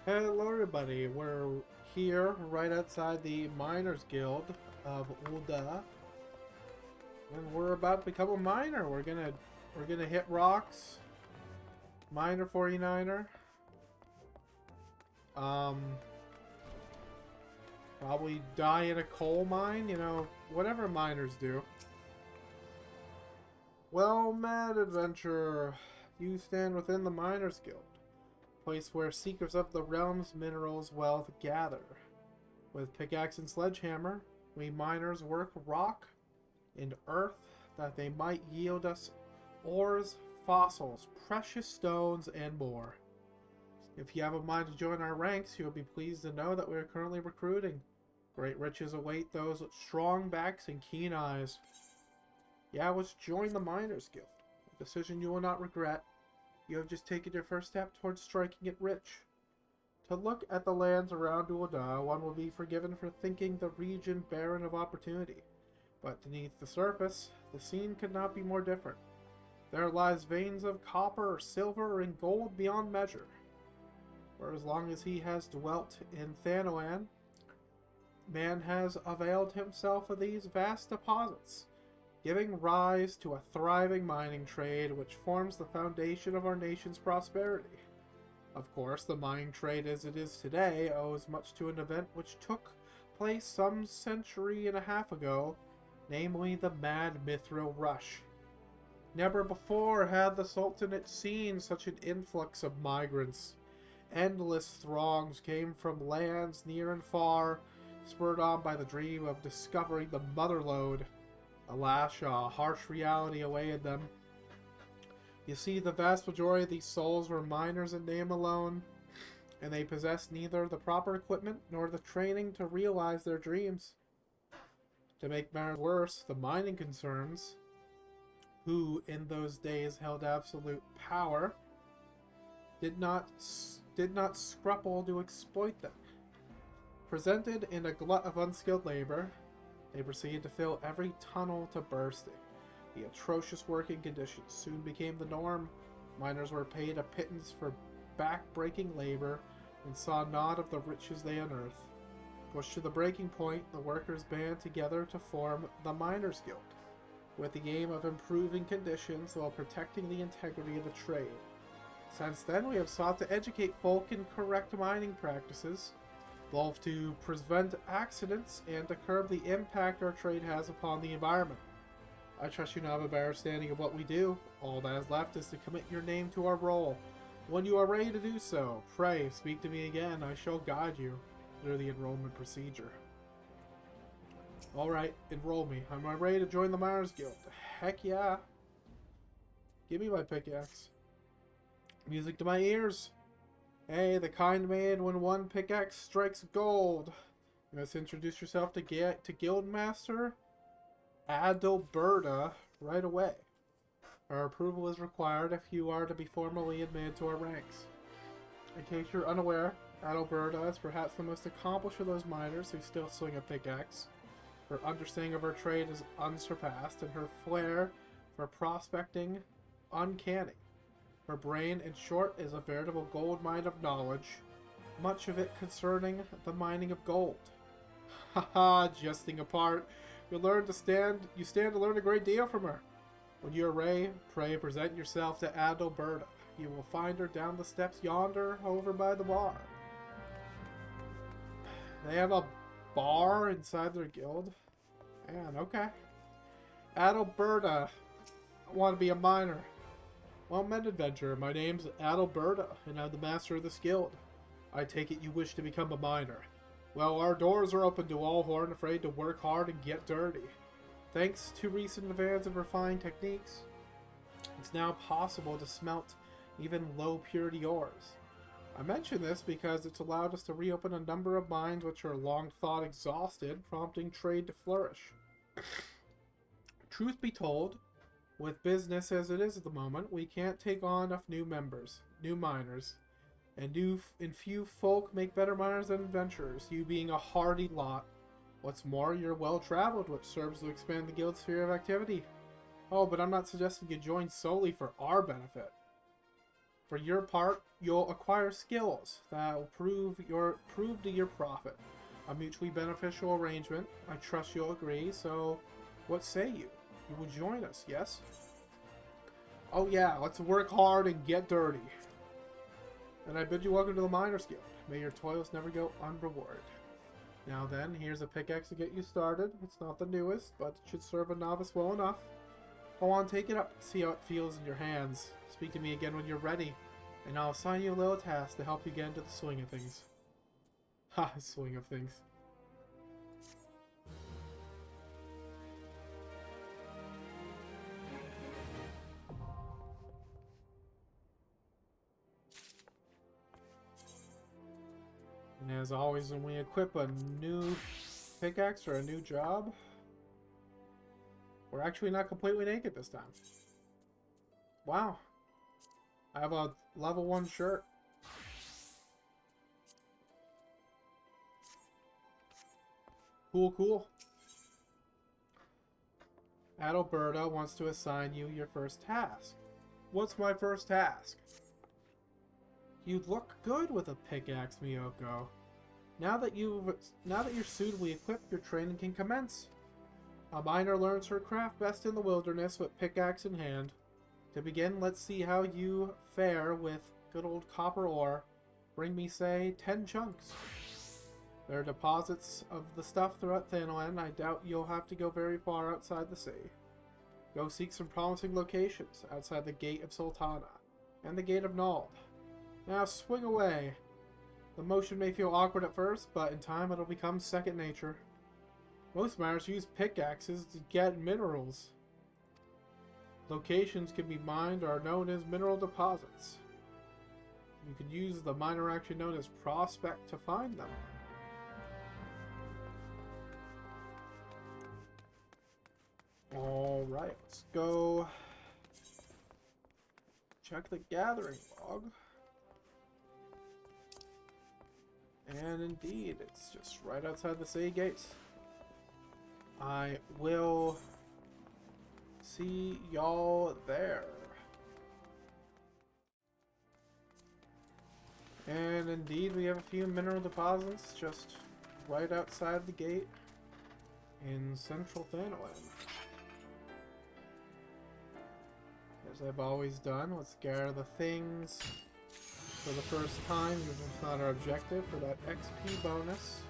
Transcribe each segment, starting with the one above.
Hello everybody, we're here right outside the Miners Guild of Ulda, and we're about to become a miner. We're gonna hit rocks, miner 49er, um, probably die in a coal mine, whatever miners do. Well met, adventurer, you stand within the Miners Guild, place where seekers of the realm's minerals wealth gather. With pickaxe and sledgehammer, we miners work rock and earth that they might yield us ores, fossils, precious stones, and more. If you have a mind to join our ranks, you'll be pleased to know that we are currently recruiting. Great riches await those with strong backs and keen eyes. Yeah, let's join the Miners Guild. A decision you will not regret. You have just taken your first step towards striking it rich. To look at the lands around Ulda, one will be forgiven for thinking the region barren of opportunity. But beneath the surface, the scene could not be more different. There lies veins of copper, silver, and gold beyond measure. For as long as he has dwelt in Thanoan, man has availed himself of these vast deposits, giving rise to a thriving mining trade which forms the foundation of our nation's prosperity. Of course, the mining trade as it is today owes much to an event which took place some century and a half ago, namely the Mad Mithril Rush. Never before had the Sultanate seen such an influx of migrants. Endless throngs came from lands near and far, spurred on by the dream of discovering the motherlode. Alas, a harsh reality awaited them. You see, the vast majority of these souls were miners in name alone, and they possessed neither the proper equipment nor the training to realize their dreams. To make matters worse, the mining concerns, who in those days held absolute power, did not scruple to exploit them. Presented in a glut of unskilled labor, they proceeded to fill every tunnel to bursting. The atrocious working conditions soon became the norm. Miners were paid a pittance for back-breaking labor and saw naught of the riches they unearthed. Pushed to the breaking point, the workers band together to form the Miners Guild, with the aim of improving conditions while protecting the integrity of the trade. Since then, we have sought to educate folk in correct mining practices, both to prevent accidents and to curb the impact our trade has upon the environment. I trust you now have a better understanding of what we do. All that is left is to commit your name to our role. When you are ready to do so, pray, speak to me again. I shall guide you through the enrollment procedure. Alright, enroll me. Am I ready to join the Miners Guild? Heck yeah. Give me my pickaxe. Music to my ears. Hey, the kind made when one pickaxe strikes gold. You must introduce yourself to Guildmaster Adalberta right away. Our approval is required if you are to be formally admitted to our ranks. In case you're unaware, Adalberta is perhaps the most accomplished of those miners who still swing a pickaxe. Her understanding of her trade is unsurpassed, and her flair for prospecting uncanny. Her brain, in short, is a veritable gold mine of knowledge, much of it concerning the mining of gold. Haha, jesting apart, you stand to learn a great deal from her. When you are ready, pray present yourself to Adalberta. You will find her down the steps yonder, over by the bar. They have a bar inside their guild? Man, okay. Adalberta, I want to be a miner. Well met, adventurer. My name's Adalberta, and I'm the master of this guild. I take it you wish to become a miner. Well, our doors are open to all who aren't afraid to work hard and get dirty. Thanks to recent advances in refined techniques, it's now possible to smelt even low-purity ores. I mention this because it's allowed us to reopen a number of mines which are long thought exhausted, prompting trade to flourish. Truth be told, with business as it is at the moment, we can't take on enough new miners, and few folk make better miners than adventurers, you being a hardy lot. What's more, you're well-traveled, which serves to expand the guild's sphere of activity. Oh, but I'm not suggesting you join solely for our benefit. For your part, you'll acquire skills that will prove to your profit. A mutually beneficial arrangement. I trust you'll agree, so what say you? You will join us, yes? Oh yeah, let's work hard and get dirty. And I bid you welcome to the Miners Guild. May your toils never go unrewarded. Now then, here's a pickaxe to get you started. It's not the newest, but it should serve a novice well enough. Go on, take it up, see how it feels in your hands. Speak to me again when you're ready, and I'll assign you a little task to help you get into the swing of things. Ha, swing of things. And as always, when we equip a new pickaxe or a new job, we're actually not completely naked this time. Wow. I have a level 1 shirt. Cool, cool. Adalberta wants to assign you your first task. What's my first task? You'd look good with a pickaxe, Miyoko. Now that you're suitably equipped, your training can commence. A miner learns her craft best in the wilderness with pickaxe in hand. To begin, let's see how you fare with good old copper ore. Bring me, say, 10 chunks. There are deposits of the stuff throughout Thanalan. I doubt you'll have to go very far outside the sea. Go seek some promising locations outside the Gate of Sultana and the Gate of Nald. Now swing away. The motion may feel awkward at first, but in time it'll become second nature. Most miners use pickaxes to get minerals. Locations can be mined or are known as mineral deposits. You can use the miner action known as prospect to find them. Alright, let's go check the gathering log. And indeed, it's just right outside the city gates. I will see y'all there. And indeed, we have a few mineral deposits just right outside the gate in central Thanalan. As I've always done, let's gather the things for the first time, which is not our objective, for that XP bonus.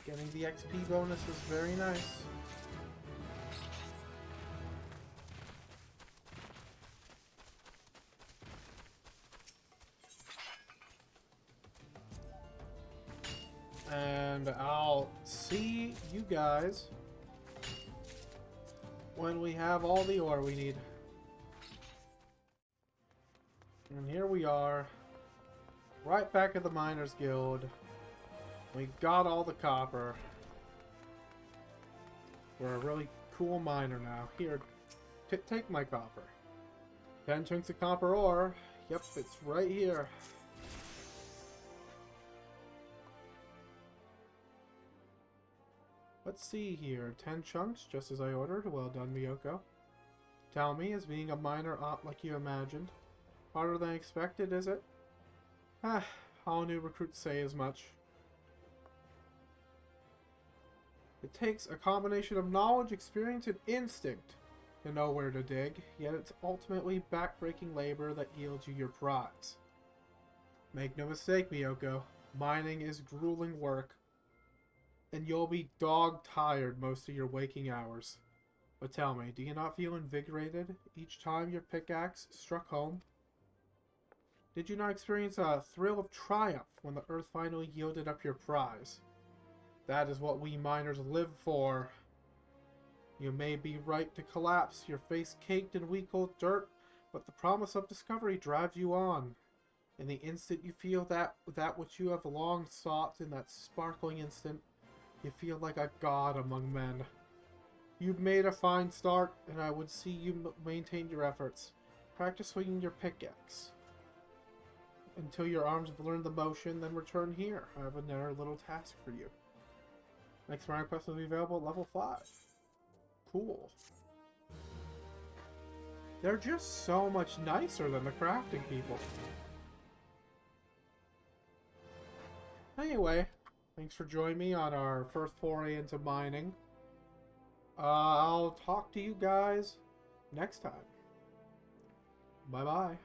Getting the XP bonus is very nice. And I'll see you guys when we have all the ore we need. And here we are, right back at the Miners Guild. We got all the copper. We're a really cool miner now. Here, take my copper. 10 chunks of copper ore. Yep, it's right here. Let's see here. 10 chunks, just as I ordered. Well done, Miyoko. Tell me, is being a miner opt like you imagined? Harder than expected, is it? All new recruits say as much. It takes a combination of knowledge, experience, and instinct to know where to dig, yet it's ultimately backbreaking labor that yields you your prize. Make no mistake, Miyoko, mining is grueling work, and you'll be dog-tired most of your waking hours. But tell me, do you not feel invigorated each time your pickaxe struck home? Did you not experience a thrill of triumph when the earth finally yielded up your prize? That is what we miners live for. You may be right to collapse, your face caked in weak old dirt, but the promise of discovery drives you on. In the instant you feel that which you have long sought, in that sparkling instant, you feel like a god among men. You've made a fine start, and I would see you maintain your efforts. Practice swinging your pickaxe until your arms have learned the motion, then return here. I have another little task for you. Next round quest will be available at level 5. Cool. They're just so much nicer than the crafting people. Anyway, thanks for joining me on our first foray into mining. I'll talk to you guys next time. Bye-bye.